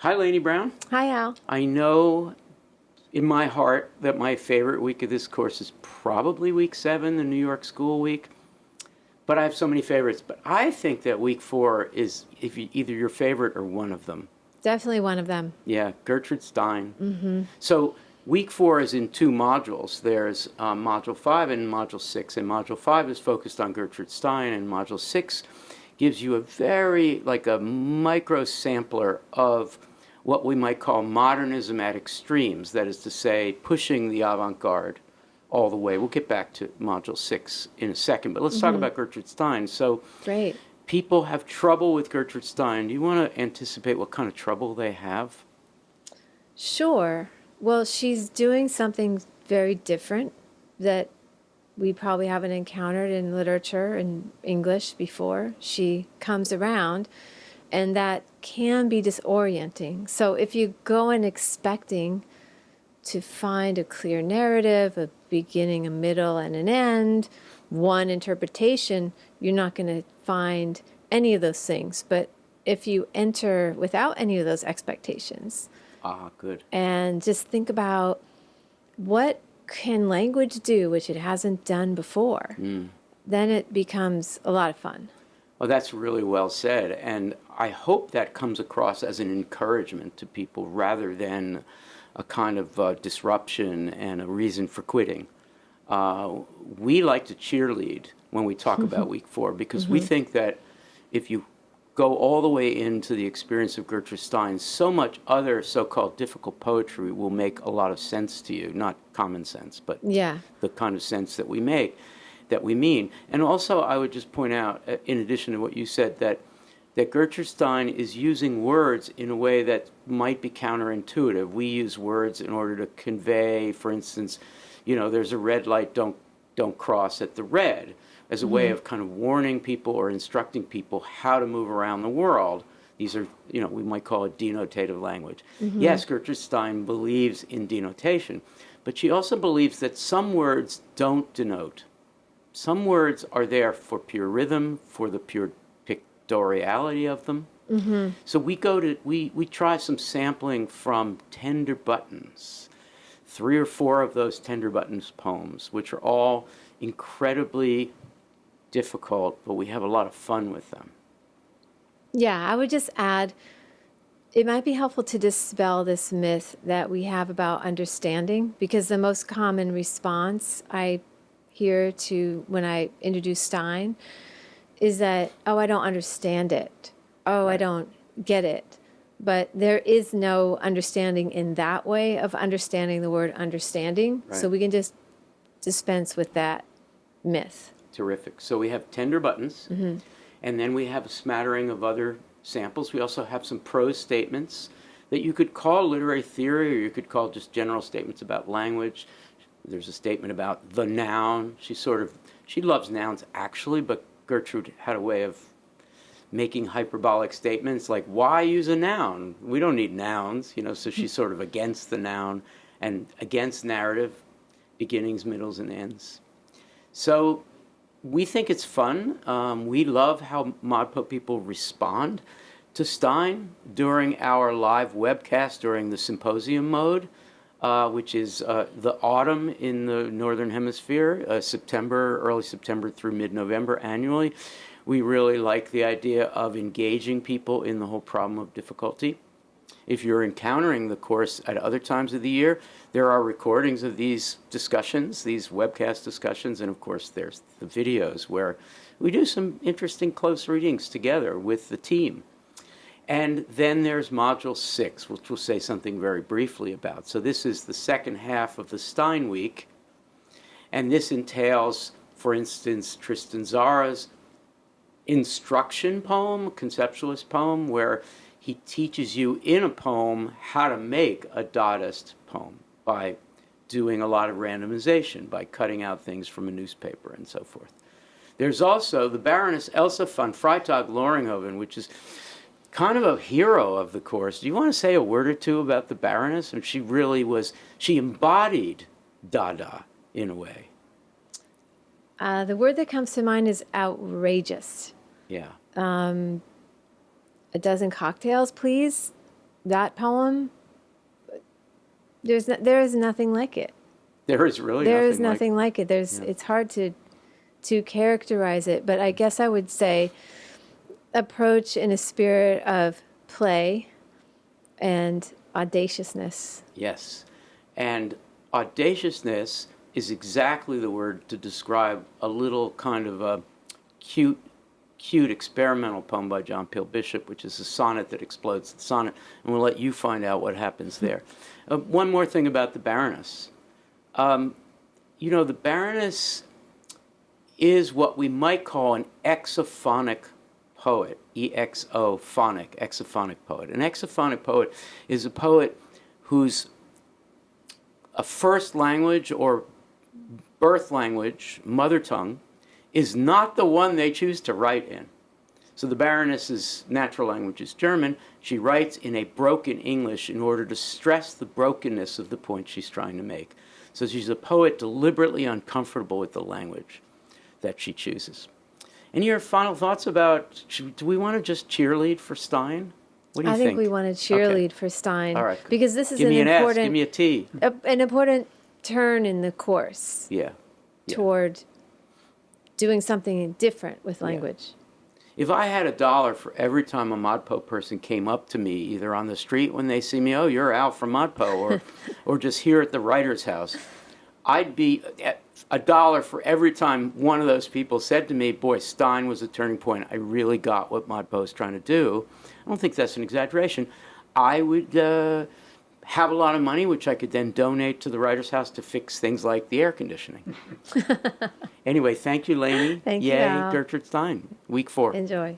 Hi, Laynie Brown. Hi, Al. I know in my heart that my favorite week of this course is probably week 7, the New York School Week. But I have so many favorites. But I think that week 4 is either your favorite or one of them. Definitely one of them. Yeah, Gertrude Stein. Mm-hmm. So week 4 is in 2 modules. There's module 5 and module 6. And module 5 is focused on Gertrude Stein, and module 6 gives you a very, like a micro sampler of what we might call modernism at extremes. That is to say, pushing the avant-garde all the way. We'll get back to module 6 in a second, but let's talk about Gertrude Stein. So Great. people have trouble with Gertrude Stein. Do you want to anticipate what kind of trouble they have? Sure. Well, she's doing something very different that we probably haven't encountered in literature and English before. She comes around, and that can be disorienting. So if you go in expecting to find a clear narrative, a beginning, a middle, and an end, one interpretation, you're not going to find any of those things. But if you enter without any of those expectations Ah, good. and just think about what can language do which it hasn't done before, then it becomes a lot of fun. Well, that's really well said. And I hope that comes across as an encouragement to people rather than a kind of disruption and a reason for quitting. We like to cheerlead when we talk about week 4 because we think that if you go all the way into the experience of Gertrude Stein, so much other so-called difficult poetry will make a lot of sense to you. Not common sense, but Yeah. the kind of sense that we mean. And also, I would just point out, in addition to what you said, that Gertrude Stein is using words in a way that might be counterintuitive. We use words in order to convey, for instance, there's a red light, don't cross at the red, as a way of kind of warning people or instructing people how to move around the world. These are, we might call it denotative language. Yes, Gertrude Stein believes in denotation, but she also believes that some words don't denote. Some words are there for pure rhythm, for the pure pictoriality of them. So we try some sampling from Tender Buttons, 3 or 4 of those Tender Buttons poems, which are all incredibly difficult, but we have a lot of fun with them. Yeah, I would just add, it might be helpful to dispel this myth that we have about understanding, because the most common response I hear to when I introduce Stein is that, oh, I don't understand it. Oh, I don't get it. But there is no understanding in that way of understanding the word understanding. Right. So we can just dispense with that myth. Terrific. So we have Tender Buttons, and then we have a smattering of other samples. We also have some prose statements that you could call literary theory, or you could call just general statements about language. There's a statement about the noun. She loves nouns actually, but Gertrude had a way of making hyperbolic statements like, why use a noun? We don't need nouns, so she's sort of against the noun and against narrative, beginnings, middles, and ends. So we think it's fun. We love how ModPo people respond to Stein during our live webcast during the symposium mode, which is the autumn in the Northern Hemisphere, early September through mid-November annually. We really like the idea of engaging people in the whole problem of difficulty. If you're encountering the course at other times of the year, there are recordings of these discussions, these webcast discussions, and of course there's the videos where we do some interesting close readings together with the team. And then there's Module 6, which we'll say something very briefly about. So this is the second half of the Stein Week, and this entails, for instance, Tristan Zara's instruction poem, conceptualist poem, where he teaches you in a poem how to make a Dadaist poem by doing a lot of randomization, by cutting out things from a newspaper and so forth. There's also the Baroness Elsa von Freytag-Loringhoven, which is kind of a hero of the course. Do you want to say a word or two about the Baroness? And she embodied Dada in a way. The word that comes to mind is outrageous. Yeah. A dozen cocktails, please. that poem, there is nothing like it. There is really There nothing is nothing like it. It's hard to characterize it, but I guess I would say approach in a spirit of play and audaciousness. Yes. And audaciousness is exactly the word to describe a little kind of a cute experimental poem by John Peel Bishop, which is a sonnet that explodes the sonnet. And we'll let you find out what happens there. One more thing about the Baroness. The Baroness is what we might call an exophonic poet, E-X-O-phonic, exophonic poet. An exophonic poet is a poet whose a first language or birth language, mother tongue, is not the one they choose to write in. So the Baroness's natural language is German. She writes in a broken English in order to stress the brokenness of the point she's trying to make. So she's a poet deliberately uncomfortable with the language that she chooses. Any of your final thoughts about, do we want to just cheerlead for Stein? What do you think? I think we want to cheerlead for Stein. All right. Because this is Give an me an important, S, give me a T. an important turn in the course Yeah. toward doing something different with language. If I had $1 for every time a ModPo person came up to me, either on the street when they see me, oh, you're Al from ModPo, or just here at the writer's house, I'd be at $1 for every time one of those people said to me, boy, Stein was a turning point. I really got what ModPo is trying to do. I don't think that's an exaggeration. I would have a lot of money, which I could then donate to the writer's house to fix things like the air conditioning. Anyway, thank you, Laynie. Thank you, Yay, Al. Gertrude Stein, week 4. Enjoy.